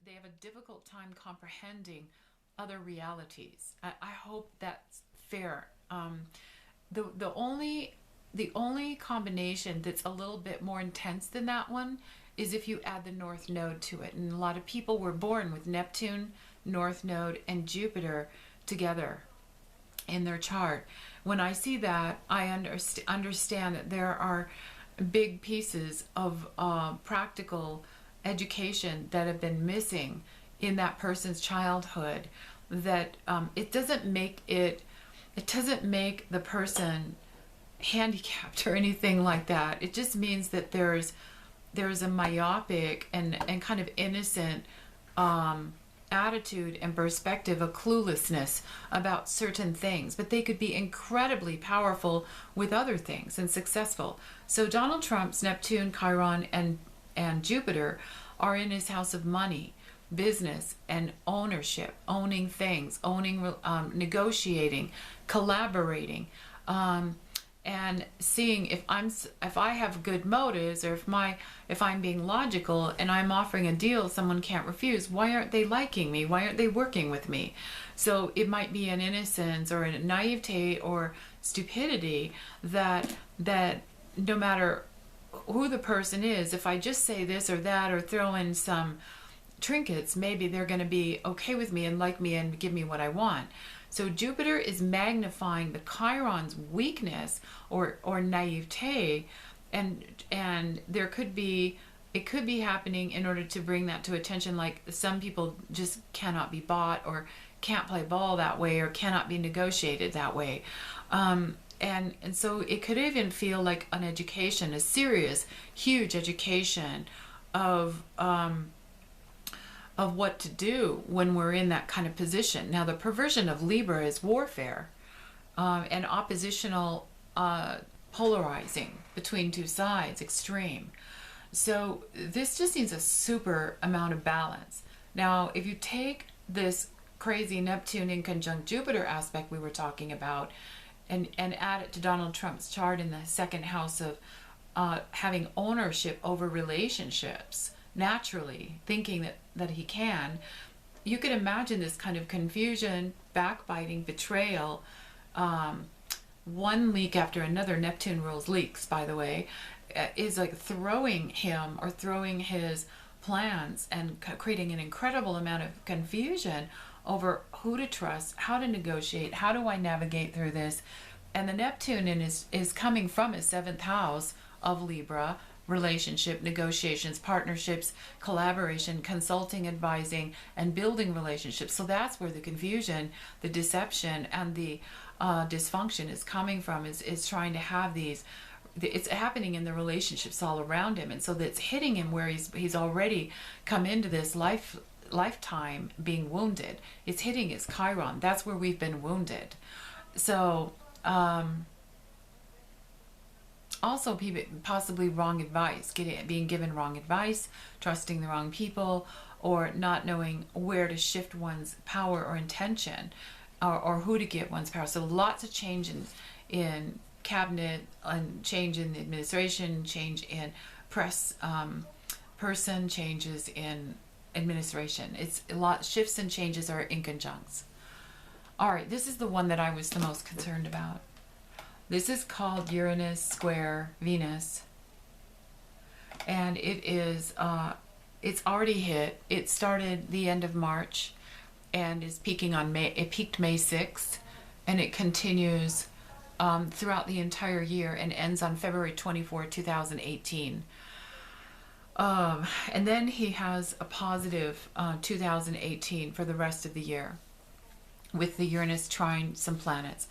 they have a difficult time comprehending other realities. I hope that's fair. The only combination that's a little bit more intense than that one is if you add the North Node to it. And a lot of people were born with Neptune, North Node, and Jupiter together in their chart. When I see that, I understand that there are big pieces of practical education that have been missing in that person's childhood. That it doesn't make the person handicapped or anything like that. It just means that there's a myopic and kind of innocent attitude and perspective, a cluelessness about certain things, but they could be incredibly powerful with other things and successful. So Donald Trump's Neptune, Chiron, and Jupiter are in his house of money, business, and ownership, owning things, negotiating, collaborating, and seeing if I have good motives, or if I'm being logical and I'm offering a deal someone can't refuse. Why aren't they liking me? Why aren't they working with me? So it might be an innocence or a naivete or stupidity that no matter who the person is, if I just say this or that or throw in some trinkets, maybe they're going to be okay with me and like me and give me what I want. So Jupiter is magnifying the Chiron's weakness or naivete, and there could be, it could be happening in order to bring that to attention. Like some people just cannot be bought or can't play ball that way or cannot be negotiated that way. And so it could even feel like an education, a serious, huge education of what to do when we're in that kind of position. Now, the perversion of Libra is warfare and oppositional polarizing between two sides, extreme. So this just needs a super amount of balance. Now, if you take this crazy Neptune in conjunct Jupiter aspect we were talking about and add it to Donald Trump's chart in the second house of having ownership over relationships, naturally thinking that he can, you could imagine this kind of confusion, backbiting, betrayal, one leak after another. Neptune rules leaks, by the way, is like throwing him or throwing his plans and creating an incredible amount of confusion over who to trust, how to negotiate, how do I navigate through this. And the Neptune is coming from his seventh house of Libra, relationship, negotiations, partnerships, collaboration, consulting, advising, and building relationships. So that's where the confusion, the deception, and the dysfunction is coming from, is trying to have these, it's happening in the relationships all around him. And so that's hitting him where he's already come into this lifetime being wounded. It's hitting his Chiron. That's where we've been wounded. So also possibly wrong advice, being given wrong advice, trusting the wrong people, or not knowing where to shift one's power or intention, or who to give one's power. So lots of change in cabinet, and change in the administration, change in press person, changes in administration. It's a lot. Shifts and changes are inconjuncts. All right, this is the one that I was the most concerned about. This is called Uranus square Venus, and it is it's already hit. It started the end of March and is peaking on May. It peaked May 6th, and it continues throughout the entire year and ends on February 24, 2018. And then he has a positive 2018 for the rest of the year with the Uranus trine some planets.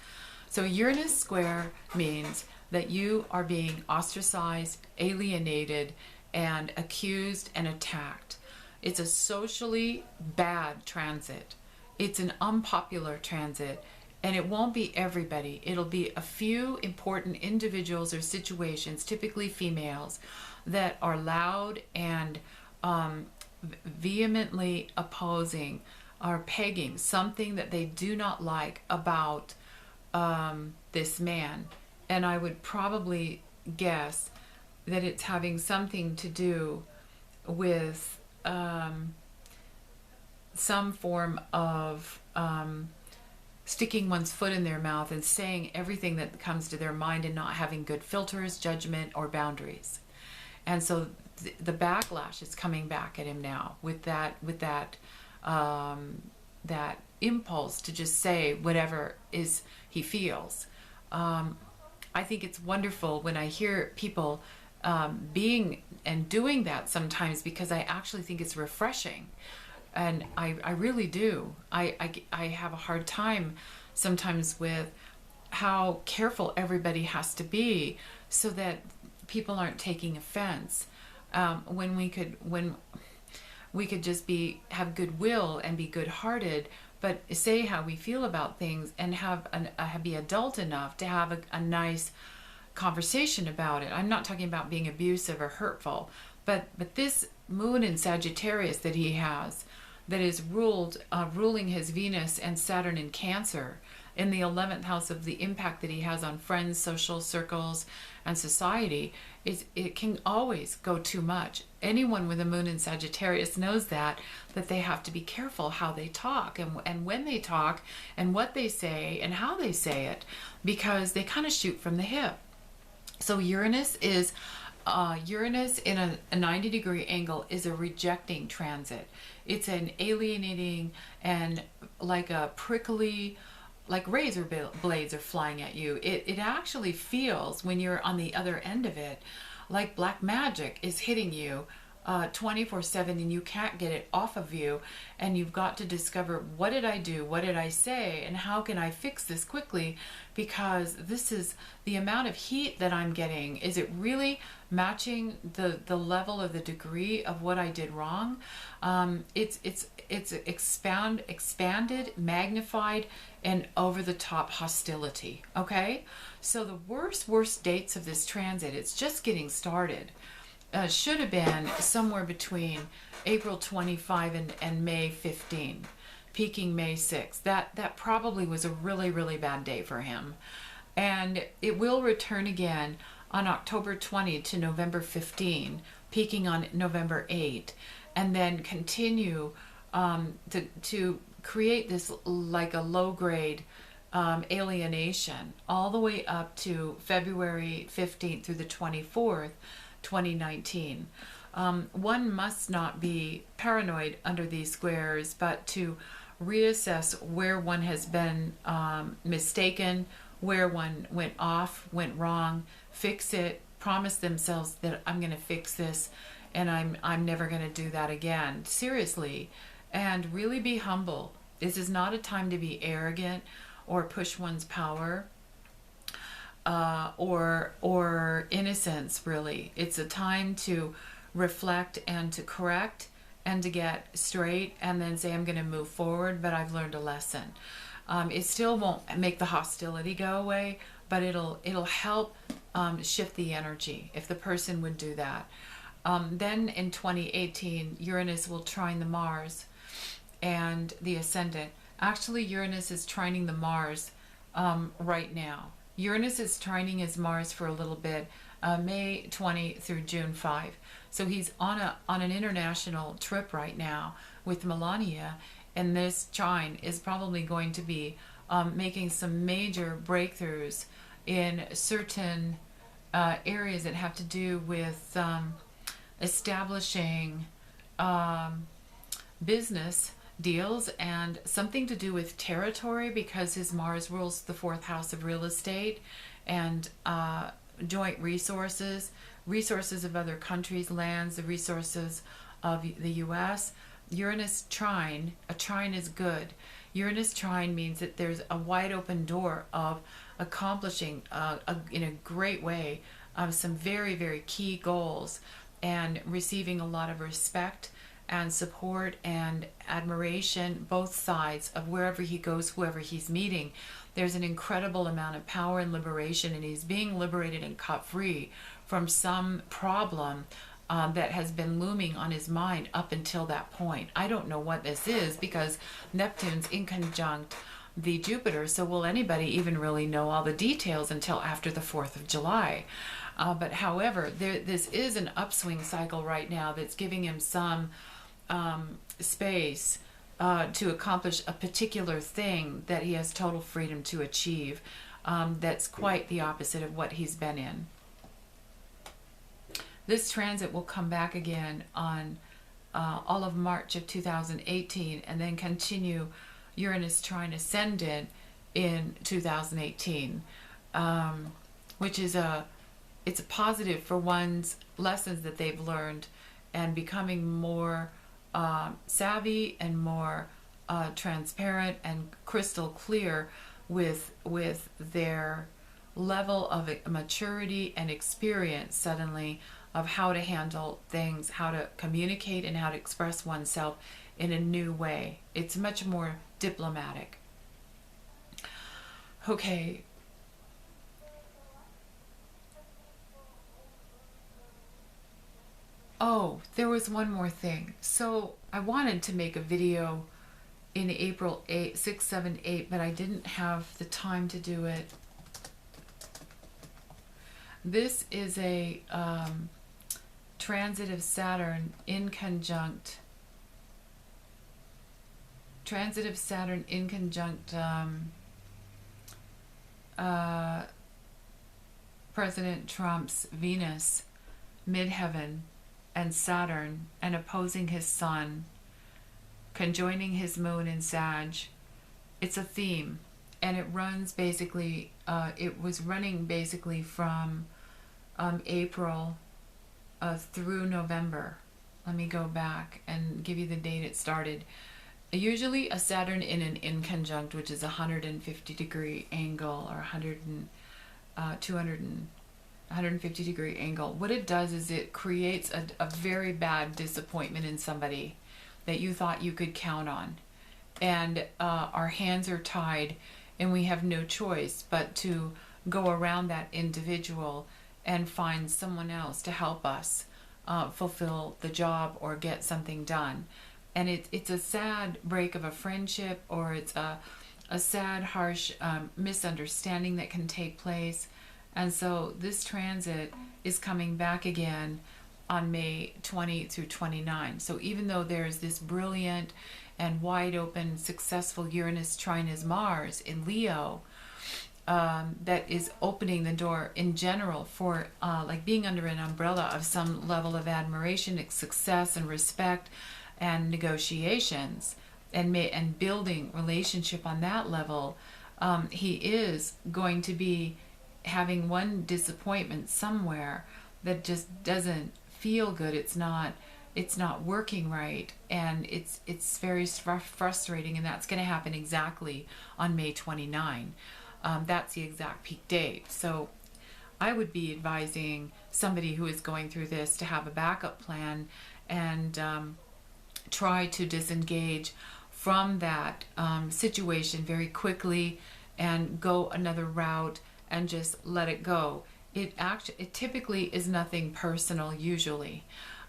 So Uranus square means that you are being ostracized, alienated, and accused and attacked. It's a socially bad transit. It's an unpopular transit, and it won't be everybody. It'll be a few important individuals or situations, typically females, that are loud and vehemently opposing or pegging something that they do not like about this man. And I would probably guess that it's having something to do with some form of sticking one's foot in their mouth and saying everything that comes to their mind and not having good filters, judgment, or boundaries. And so the backlash is coming back at him now with that impulse to just say whatever is he feels. I think it's wonderful when I hear people being and doing that sometimes, because I actually think it's refreshing. And I really do. I have a hard time sometimes with how careful everybody has to be so that people aren't taking offense. When we could just have goodwill and be good-hearted, but say how we feel about things and be adult enough to have a nice conversation about it. I'm not talking about being abusive or hurtful, but this moon in Sagittarius that he has, that is ruling his Venus and Saturn in Cancer in the 11th house of the impact that he has on friends, social circles, and society, it can always go too much. Anyone with a moon in Sagittarius knows that they have to be careful how they talk and when they talk and what they say and how they say it, because they kind of shoot from the hip. So Uranus in a 90-degree angle is a rejecting transit. It's an alienating and like a prickly, like razor blades are flying at you. It actually feels, when you're on the other end of it, like black magic is hitting you 24/7, and you can't get it off of you, and you've got to discover, what did I do, what did I say, and how can I fix this quickly, because this is the amount of heat that I'm getting. Is it really matching the level or the degree of what I did wrong? It's expanded, magnified, and over the top hostility. Okay, so the worst dates of this transit, it's just getting started. Should have been somewhere between April 25 and May 15, peaking May 6. That probably was a really, really bad day for him. And it will return again on October 20 to November 15, peaking on November 8, and then continue to create this like a low-grade alienation all the way up to February 15th through the 24th, 2019. One must not be paranoid under these squares, but to reassess where one has been mistaken, where one went wrong, fix it, promise themselves that I'm going to fix this, and I'm never going to do that again. Seriously, and really be humble. This is not a time to be arrogant or push one's power. Or innocence, really. It's a time to reflect and to correct and to get straight and then say, I'm going to move forward, but I've learned a lesson. It still won't make the hostility go away, but it'll help shift the energy if the person would do that. Then in 2018, Uranus will trine the Mars and the ascendant. Actually, Uranus is trining the Mars right now. Uranus is trining his Mars for a little bit, May 20 through June 5. So he's on an international trip right now with Melania, and this trine is probably going to be making some major breakthroughs in certain areas that have to do with establishing business deals and something to do with territory, because his Mars rules the 4th house of real estate and joint resources of other countries, lands, the resources of the U.S. Uranus trine, a trine is good. Uranus trine means that there's a wide open door of accomplishing in a great way some very, very key goals and receiving a lot of respect and support and admiration, both sides of wherever he goes, whoever he's meeting. There's an incredible amount of power and liberation, and he's being liberated and cut free from some problem that has been looming on his mind up until that point. I don't know what this is, because Neptune's inconjunct the Jupiter, so will anybody even really know all the details until after the 4th of July? But however, this is an upswing cycle right now that's giving him some space to accomplish a particular thing that he has total freedom to achieve. That's quite the opposite of what he's been in. This transit will come back again on all of March of 2018, and then continue Uranus trine ascendant in 2018, which is it's a positive for one's lessons that they've learned and becoming more savvy and more transparent and crystal clear with their level of maturity and experience suddenly of how to handle things, how to communicate, and how to express oneself in a new way. It's much more diplomatic. Okay. Oh, there was one more thing. So I wanted to make a video in April 8, 6, 7, 8, but I didn't have the time to do it. This is a transit of Saturn in conjunct President Trump's Venus midheaven and Saturn, and opposing his Sun, conjoining his moon in Sag. It's a theme, and it runs basically, it was running basically from April through November. Let me go back and give you the date it started. Usually a Saturn in an inconjunct, which is a 150-degree angle, or 150-degree angle. What it does is it creates a very bad disappointment in somebody that you thought you could count on. And our hands are tied, and we have no choice but to go around that individual and find someone else to help us fulfill the job or get something done. And it's a sad break of a friendship, or it's a sad, harsh misunderstanding that can take place. And so this transit is coming back again on May 20 through 29. So even though there's this brilliant and wide open, successful Uranus trine as Mars in Leo, that is opening the door in general for like being under an umbrella of some level of admiration, success, and respect, and negotiations, and building relationship on that level. He is going to be having one disappointment somewhere that just doesn't feel good. It's not working right, and it's very frustrating, and that's going to happen exactly on May 29. That's the exact peak date. So I would be advising somebody who is going through this to have a backup plan and try to disengage from that situation very quickly and go another route and just let it go. It typically is nothing personal usually.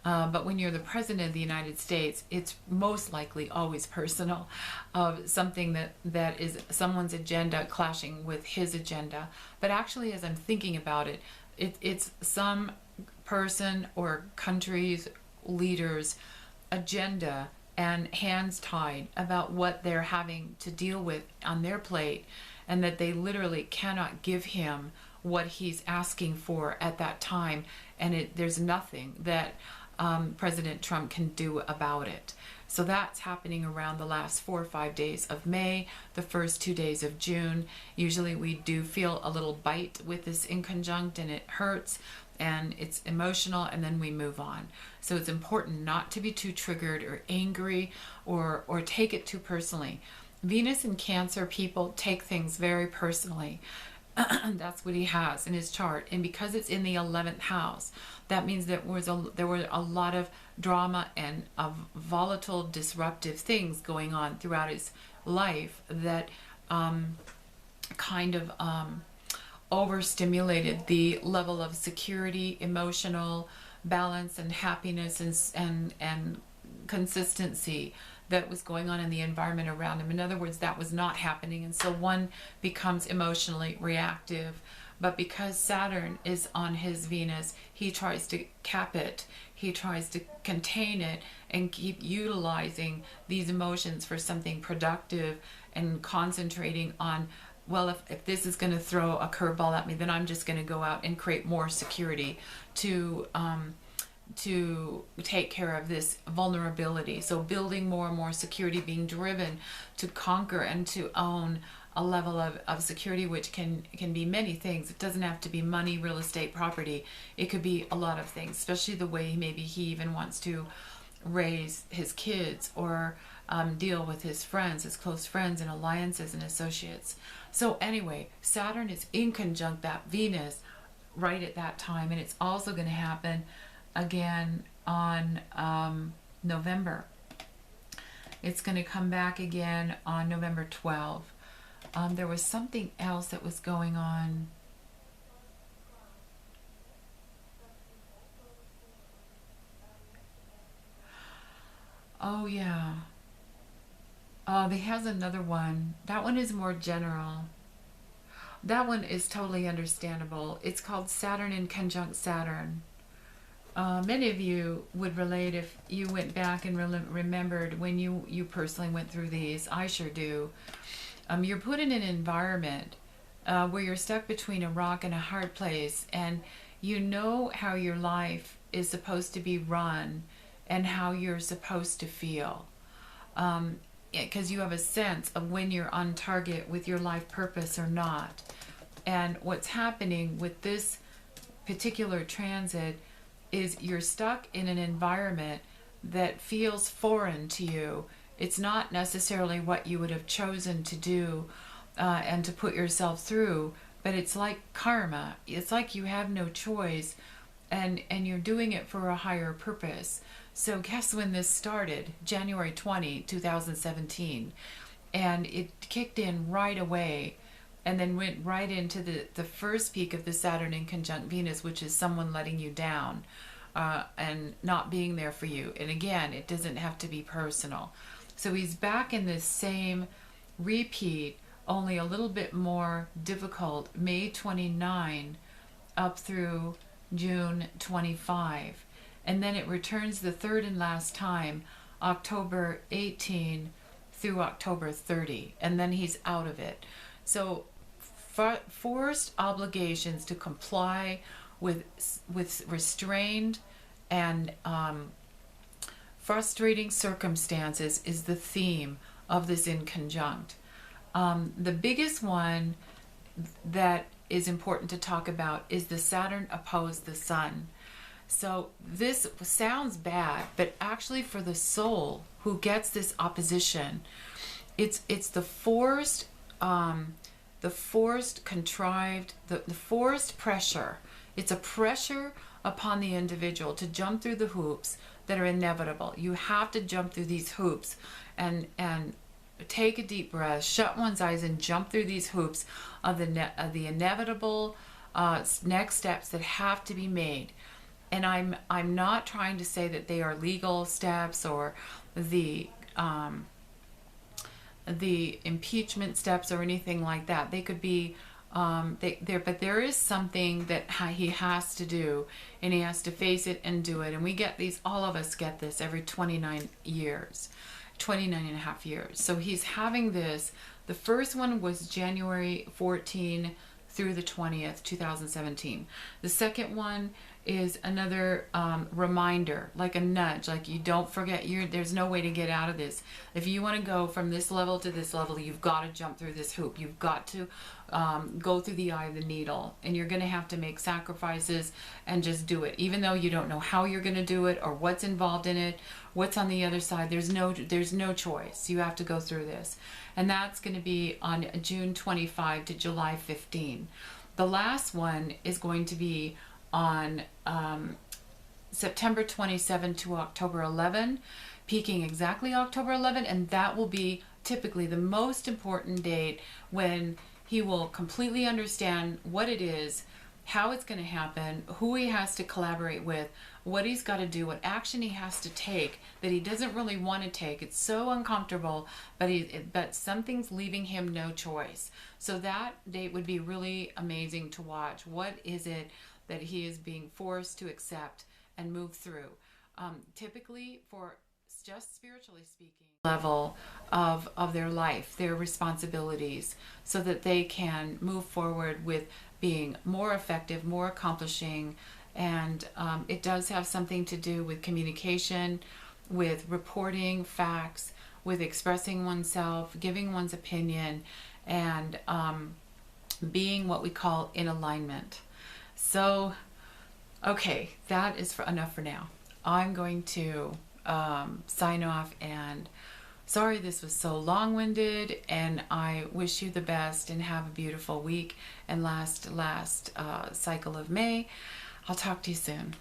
But when you're the President of the United States, it's most likely always personal, of something that is someone's agenda clashing with his agenda. But actually, as I'm thinking about it, it's some person or country's leader's agenda and hands tied about what they're having to deal with on their plate, and that they literally cannot give him what he's asking for at that time, and there's nothing that President Trump can do about it. So that's happening around the last 4 or 5 days of May, the first 2 days of June. Usually we do feel a little bite with this inconjunct, and it hurts and it's emotional, and then we move on. So it's important not to be too triggered or angry or take it too personally. Venus and Cancer people take things very personally. That's what he has in his chart, and because it's in the 11th house, that means that there were a lot of drama and of volatile, disruptive things going on throughout his life that kind of overstimulated the level of security, emotional balance, and happiness, and consistency that was going on in the environment around him. In other words, that was not happening, and so one becomes emotionally reactive But because Saturn is on his Venus, he tries to cap it. He tries to contain it and keep utilizing these emotions for something productive and concentrating on, well, if this is going to throw a curveball at me, then I'm just going to go out and create more security to take care of this vulnerability. So building more and more security, being driven to conquer and to own a level of security, which can be many things. It doesn't have to be money, real estate, property. It could be a lot of things, especially the way maybe he even wants to raise his kids or deal with his friends, his close friends and alliances and associates. So anyway, Saturn is in conjunct that Venus right at that time, and it's also going to happen again on November. It's going to come back again on November 12th. There was something else that was going on. Oh yeah. He has another one. That one is more general. That one is totally understandable. It's called Saturn in conjunct Saturn. Many of you would relate if you went back and remembered when you personally went through these. I sure do. You're put in an environment where you're stuck between a rock and a hard place, and you know how your life is supposed to be run and how you're supposed to feel. Because you have a sense of when you're on target with your life purpose or not. And what's happening with this particular transit is you're stuck in an environment that feels foreign to you. It's not necessarily what you would have chosen to do and to put yourself through, but it's like karma. It's like you have no choice, and you're doing it for a higher purpose. So guess when this started? January 20, 2017. And it kicked in right away and then went right into the first peak of the Saturn in conjunct Venus, which is someone letting you down and not being there for you. And again, it doesn't have to be personal. So he's back in this same repeat, only a little bit more difficult, May 29 up through June 25. And then it returns the third and last time, October 18 through October 30. And then he's out of it. So forced obligations to comply with restrained and frustrating circumstances is the theme of this in conjunct. The biggest one that is important to talk about is the Saturn opposed the Sun. So this sounds bad, but actually for the soul who gets this opposition, it's the forced contrived, the forced pressure. It's a pressure upon the individual to jump through the hoops that are inevitable. You have to jump through these hoops and take a deep breath, shut one's eyes, and jump through these hoops of the inevitable next steps that have to be made. And I'm not trying to say that they are legal steps or the impeachment steps or anything like that. They could be but there is something that he has to do, and he has to face it and do it. And we get these, all of us get this every 29 and a half years. So he's having this. The first one was January 14 through the 20th, 2017. The second one is another reminder, like a nudge, like you don't forget, there's no way to get out of this. If you want to go from this level to this level, you've got to jump through this hoop. You've got to go through the eye of the needle, and you're going to have to make sacrifices and just do it. Even though you don't know how you're going to do it or what's involved in it, what's on the other side, there's no choice. You have to go through this. And that's going to be on June 25 to July 15. The last one is going to be on September 27 to October 11, peaking exactly October 11, and that will be typically the most important date when he will completely understand what it is, how it's going to happen, who he has to collaborate with, what he's got to do, what action he has to take that he doesn't really want to take. It's so uncomfortable, but something's leaving him no choice. So that date would be really amazing to watch. What is it that he is being forced to accept and move through? Typically, for just spiritually speaking, level of their life, their responsibilities, so that they can move forward with being more effective, more accomplishing. And it does have something to do with communication, with reporting facts, with expressing oneself, giving one's opinion, and being what we call in alignment. So, okay, that is enough for now. I'm going to sign off, and sorry this was so long-winded, and I wish you the best and have a beautiful week and last cycle of May. I'll talk to you soon.